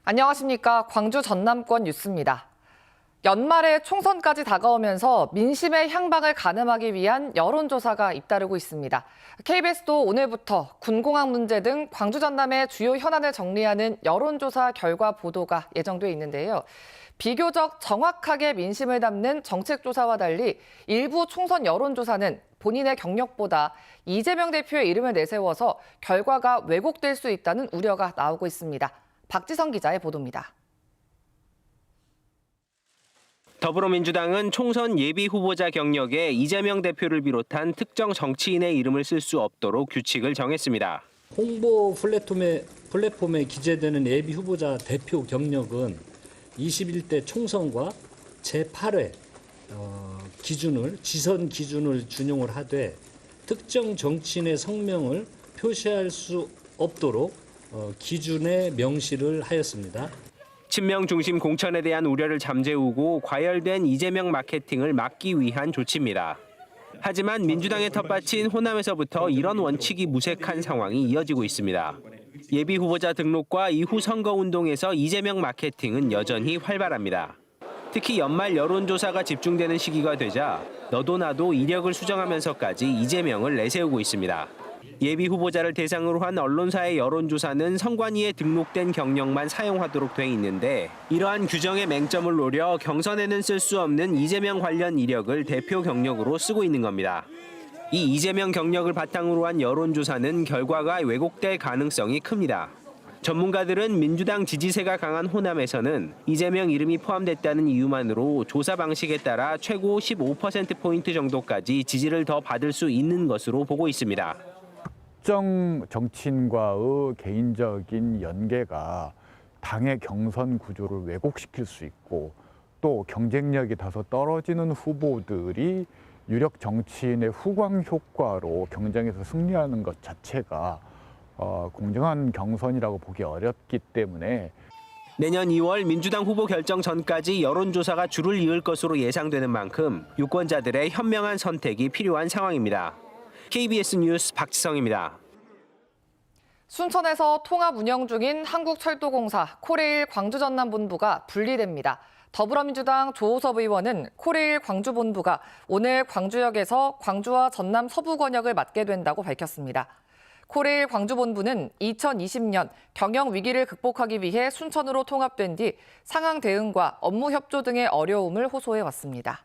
안녕하십니까. 광주 전남권 뉴스입니다. 연말에 총선까지 다가오면서 민심의 향방을 가늠하기 위한 여론조사가 잇따르고 있습니다. KBS도 오늘부터 군공학 문제 등 광주 전남의 주요 현안을 정리하는 여론조사 결과 보도가 예정돼 있는데요. 비교적 정확하게 민심을 담는 정책조사와 달리 일부 총선 여론조사는 본인의 경력보다 이재명 대표의 이름을 내세워서 결과가 왜곡될 수 있다는 우려가 나오고 있습니다. 박지성 기자의 보도입니다. 더불어민주당은 총선 예비 후보자 경력에 이재명 대표를 비롯한 특정 정치인의 이름을 쓸 수 없도록 규칙을 정했습니다. 홍보 플랫폼에 기재되는 예비 후보자 대표 경력은 21대 총선과 제8회 지선 기준을 준용을 하되 특정 정치인의 성명을 표시할 수 없도록 기준에 명시를 하였습니다. 친명 중심 공천에 대한 우려를 잠재우고 과열된 이재명 마케팅을 막기 위한 조치입니다. 하지만 민주당의 텃밭인 호남에서부터 이런 원칙이 무색한 상황이 이어지고 있습니다. 예비 후보자 등록과 이후 선거운동에서 이재명 마케팅은 여전히 활발합니다. 특히 연말 여론조사가 집중되는 시기가 되자 너도 나도 이력을 수정하면서까지 이재명을 내세우고 있습니다. 예비 후보자를 대상으로 한 언론사의 여론조사는 선관위에 등록된 경력만 사용하도록 돼 있는데 이러한 규정의 맹점을 노려 경선에는 쓸 수 없는 이재명 관련 이력을 대표 경력으로 쓰고 있는 겁니다. 이 이재명 경력을 바탕으로 한 여론조사는 결과가 왜곡될 가능성이 큽니다. 전문가들은 민주당 지지세가 강한 호남에서는 이재명 이름이 포함됐다는 이유만으로 조사 방식에 따라 최고 15%포인트 정도까지 지지를 더 받을 수 있는 것으로 보고 있습니다. 특정 정치인과의 개인적인 연계가 당의 경선 구조를 왜곡시킬 수 있고 또 경쟁력이 다소 떨어지는 후보들이 유력 정치인의 후광 효과로 경쟁에서 승리하는 것 자체가 공정한 경선이라고 보기 어렵기 때문에 내년 2월 민주당 후보 결정 전까지 여론조사가 줄을 이을 것으로 예상되는 만큼 유권자들의 현명한 선택이 필요한 상황입니다. KBS 뉴스 박지성입니다. 순천에서 통합 운영 중인 한국철도공사 코레일 광주전남본부가 분리됩니다. 더불어민주당 조호섭 의원은 코레일 광주본부가 오늘 광주역에서 광주와 전남 서부권역을 맡게 된다고 밝혔습니다. 코레일 광주본부는 2020년 경영 위기를 극복하기 위해 순천으로 통합된 뒤 상황 대응과 업무 협조 등의 어려움을 호소해왔습니다.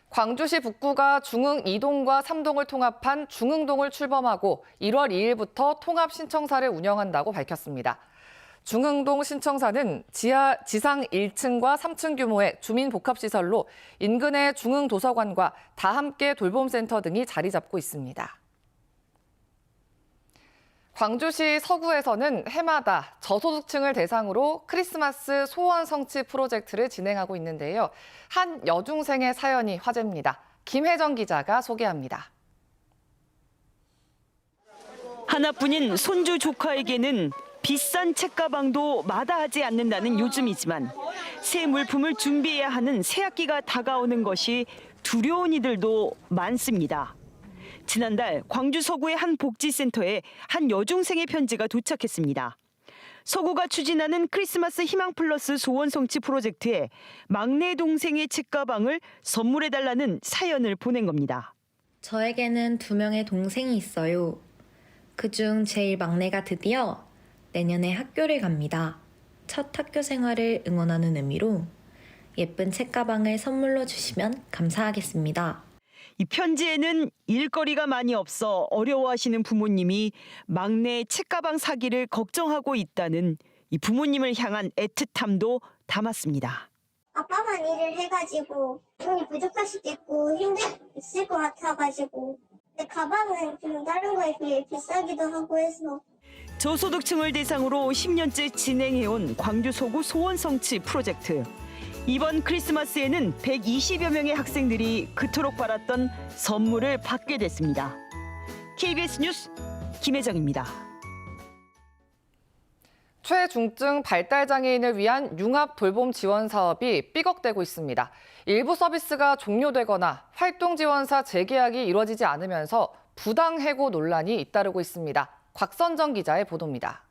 광주시 북구가 중흥 2동과 3동을 통합한 중흥동을 출범하고 1월 2일부터 통합 신청사를 운영한다고 밝혔습니다. 중흥동 신청사는 지상 1층과 3층 규모의 주민복합시설로 인근의 중흥도서관과 다함께 돌봄센터 등이 자리 잡고 있습니다. 광주시 서구에서는 해마다 저소득층을 대상으로 크리스마스 소원 성취 프로젝트를 진행하고 있는데요. 한 여중생의 사연이 화제입니다. 김혜정 기자가 소개합니다. 하나뿐인 손주 조카에게는 비싼 책가방도 마다하지 않는다는 요즘이지만 새 물품을 준비해야 하는 새학기가 다가오는 것이 두려운 이들도 많습니다. 지난달 광주 서구의 한 복지센터에 한 여중생의 편지가 도착했습니다. 서구가 추진하는 크리스마스 희망 플러스 소원 성취 프로젝트에 막내 동생의 책가방을 선물해달라는 사연을 보낸 겁니다. 저에게는 2명의 동생이 있어요. 그중 제일 막내가 드디어 내년에 학교를 갑니다. 첫 학교 생활을 응원하는 의미로 예쁜 책가방을 선물로 주시면 감사하겠습니다. 이 편지에는 일거리가 많이 없어 어려워하시는 부모님이 막내 책가방 사기를 걱정하고 있다는 이 부모님을 향한 애틋함도 담았습니다. 아빠만 일을 해가지고 돈이 부족할 수도 있고 힘들 것 같아가지고 근데 가방은 좀 다른 거에 비해 비싸기도 하고 해서 저소득층을 대상으로 10년째 진행해온 광주 서구 소원 성취 프로젝트. 이번 크리스마스에는 120여 명의 학생들이 그토록 바랐던 선물을 받게 됐습니다. KBS 뉴스 김혜정입니다. 최중증 발달장애인을 위한 융합 돌봄 지원 사업이 삐걱대고 있습니다. 일부 서비스가 종료되거나 활동 지원사 재계약이 이루어지지 않으면서 부당 해고 논란이 잇따르고 있습니다. 곽선정 기자의 보도입니다.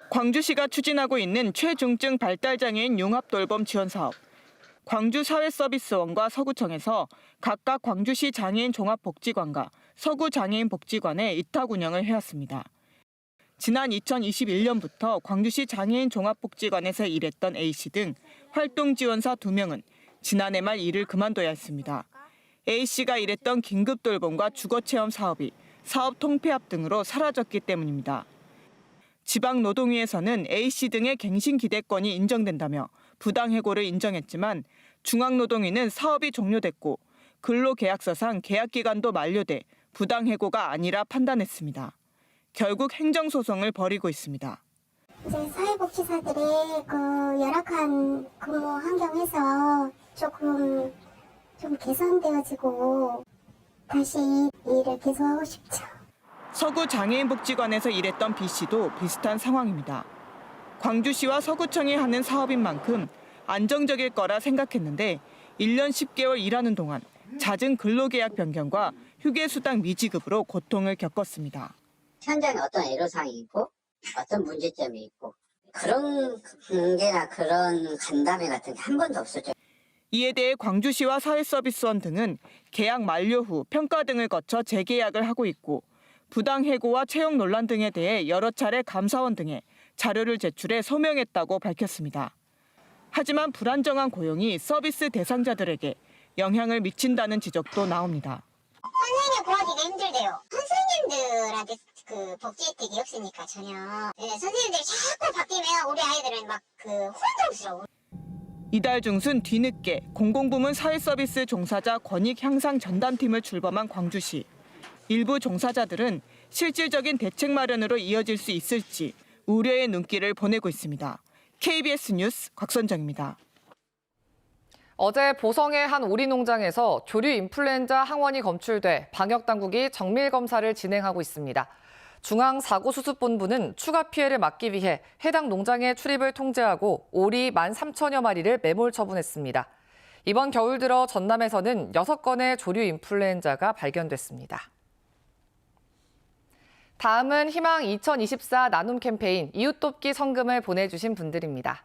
광주시가 추진하고 있는 최중증 발달장애인 융합돌봄 지원 사업. 광주 사회서비스원과 서구청에서 각각 광주시 장애인 종합복지관과 서구 장애인 복지관에 위탁 운영을 해왔습니다. 지난 2021년부터 광주시 장애인 종합복지관에서 일했던 A씨 등 활동 지원사 2명은 지난해 말 일을 그만둬야 했습니다. A씨가 일했던 긴급돌봄과 주거체험 사업이 사업 통폐합 등으로 사라졌기 때문입니다. 지방노동위에서는 A씨 등의 갱신 기대권이 인정된다며 부당해고를 인정했지만 중앙노동위는 사업이 종료됐고 근로계약서상 계약기간도 만료돼 부당해고가 아니라 판단했습니다. 결국 행정소송을 벌이고 있습니다. 이제 사회복지사들의 그 열악한 근무 환경에서 좀 개선되어지고 다시 일을 계속하고 싶죠. 서구 장애인복지관에서 일했던 B씨도 비슷한 상황입니다. 광주시와 서구청이 하는 사업인 만큼 안정적일 거라 생각했는데 1년 10개월 일하는 동안 잦은 근로계약 변경과 휴게수당 미지급으로 고통을 겪었습니다. 현장에 어떤 애로사항이 있고 어떤 문제점이 있고 그런 관계나 그런 간담회 같은 게 한 번도 없었죠. 이에 대해 광주시와 사회서비스원 등은 계약 만료 후 평가 등을 거쳐 재계약을 하고 있고 부당해고와 채용 논란 등에 대해 여러 차례 감사원 등에 자료를 제출해 소명했다고 밝혔습니다. 하지만 불안정한 고용이 서비스 대상자들에게 영향을 미친다는 지적도 나옵니다. 선생님 구하기가 힘들대요. 선생님들한테 그 복지 혜택이 없으니까 전혀. 네, 선생님들이 자꾸 바뀌면 우리 아이들은 막 혼동스러워. 이달 중순 뒤늦게 공공부문 사회서비스 종사자 권익 향상 전담팀을 출범한 광주시. 일부 종사자들은 실질적인 대책 마련으로 이어질 수 있을지 우려의 눈길을 보내고 있습니다. KBS 뉴스 곽선정입니다. 어제 보성의 한 오리 농장에서 조류 인플루엔자 항원이 검출돼 방역당국이 정밀 검사를 진행하고 있습니다. 중앙사고수습본부는 추가 피해를 막기 위해 해당 농장의 출입을 통제하고 오리 13,000여 마리를 매몰 처분했습니다. 이번 겨울 들어 전남에서는 6건의 조류 인플루엔자가 발견됐습니다. 다음은 희망 2024 나눔 캠페인 이웃돕기 성금을 보내주신 분들입니다.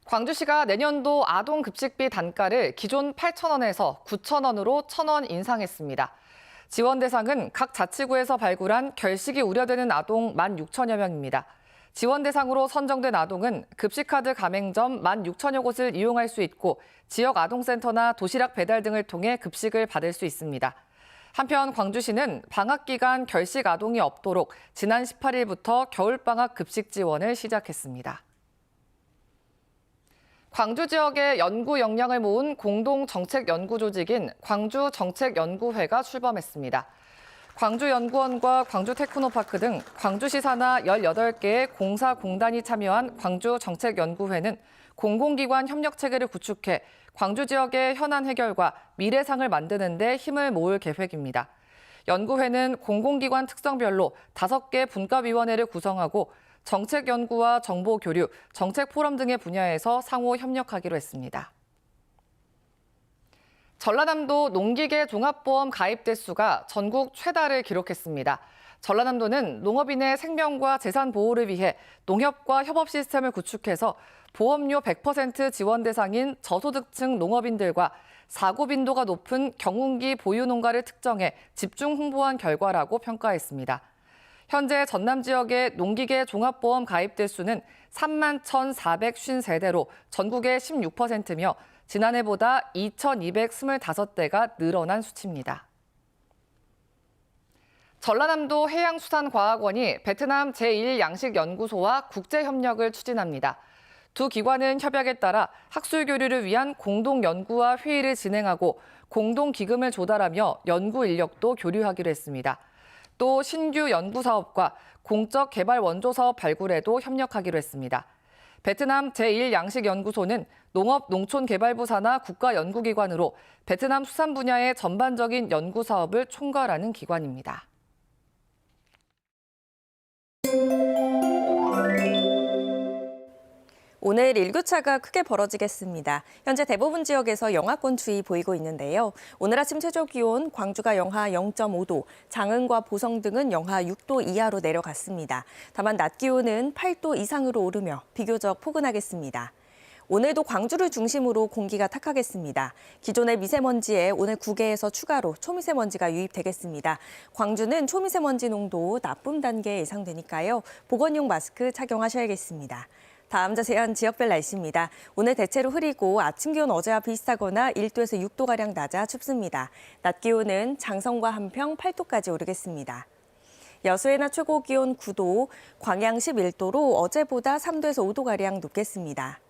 광주시가 내년도 아동급식비 단가를 기존 8,000원에서 9,000원으로 1,000원 인상했습니다. 지원 대상은 각 자치구에서 발굴한 결식이 우려되는 아동 16,000여 명입니다. 지원 대상으로 선정된 아동은 급식카드 가맹점 16,000여 곳을 이용할 수 있고 지역 아동센터나 도시락 배달 등을 통해 급식을 받을 수 있습니다. 한편 광주시는 방학 기간 결식 아동이 없도록 지난 18일부터 겨울방학 급식 지원을 시작했습니다. 광주 지역의 연구 역량을 모은 공동정책연구조직인 광주정책연구회가 출범했습니다. 광주연구원과 광주테크노파크 등 광주시 산하 18개의 공사공단이 참여한 광주정책연구회는 공공기관 협력체계를 구축해 광주 지역의 현안 해결과 미래상을 만드는 데 힘을 모을 계획입니다. 연구회는 공공기관 특성별로 5개 분과위원회를 구성하고 정책 연구와 정보 교류, 정책 포럼 등의 분야에서 상호 협력하기로 했습니다. 전라남도 농기계 종합보험 가입 대수가 전국 최다를 기록했습니다. 전라남도는 농업인의 생명과 재산 보호를 위해 농협과 협업 시스템을 구축해서 보험료 100% 지원 대상인 저소득층 농업인들과 사고 빈도가 높은 경운기 보유 농가를 특정해 집중 홍보한 결과라고 평가했습니다. 현재 전남 지역의 농기계 종합보험 가입 대수는 31,453대로 전국의 16%며 지난해보다 2,225대가 늘어난 수치입니다. 전라남도 해양수산과학원이 베트남 제1양식연구소와 국제협력을 추진합니다. 두 기관은 협약에 따라 학술 교류를 위한 공동 연구와 회의를 진행하고 공동 기금을 조달하며 연구 인력도 교류하기로 했습니다. 또 신규 연구 사업과 공적 개발 원조 사업 발굴에도 협력하기로 했습니다. 베트남 제1양식연구소는 농업농촌개발부 산하 국가연구기관으로 베트남 수산 분야의 전반적인 연구 사업을 총괄하는 기관입니다. 오늘 일교차가 크게 벌어지겠습니다. 현재 대부분 지역에서 영하권 추위 보이고 있는데요. 오늘 아침 최저 기온 광주가 영하 0.5도, 장흥과 보성 등은 영하 6도 이하로 내려갔습니다. 다만 낮 기온은 8도 이상으로 오르며 비교적 포근하겠습니다. 오늘도 광주를 중심으로 공기가 탁하겠습니다. 기존의 미세먼지에 오늘 9개에서 추가로 초미세먼지가 유입되겠습니다. 광주는 초미세먼지 농도 나쁨 단계에 예상되니까요. 보건용 마스크 착용하셔야겠습니다. 다음 자세한 지역별 날씨입니다. 오늘 대체로 흐리고 아침 기온 어제와 비슷하거나 1도에서 6도가량 낮아 춥습니다. 낮 기온은 장성과 한평 8도까지 오르겠습니다. 여수의 낮 최고 기온 9도, 광양 11도로 어제보다 3도에서 5도가량 높겠습니다.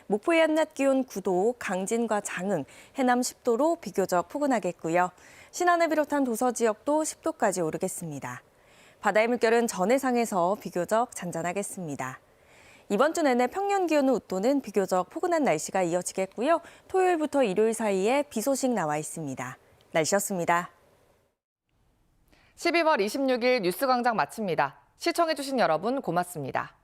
목포의 한낮 기온 9도, 강진과 장흥, 해남 10도로 비교적 포근하겠고요. 신안을 비롯한 도서 지역도 10도까지 오르겠습니다. 바다의 물결은 전해상에서 비교적 잔잔하겠습니다. 이번 주 내내 평년 기온의 웃도는 비교적 포근한 날씨가 이어지겠고요. 토요일부터 일요일 사이에 비 소식 나와 있습니다. 날씨였습니다. 12월 26일 뉴스광장 마칩니다. 시청해주신 여러분 고맙습니다.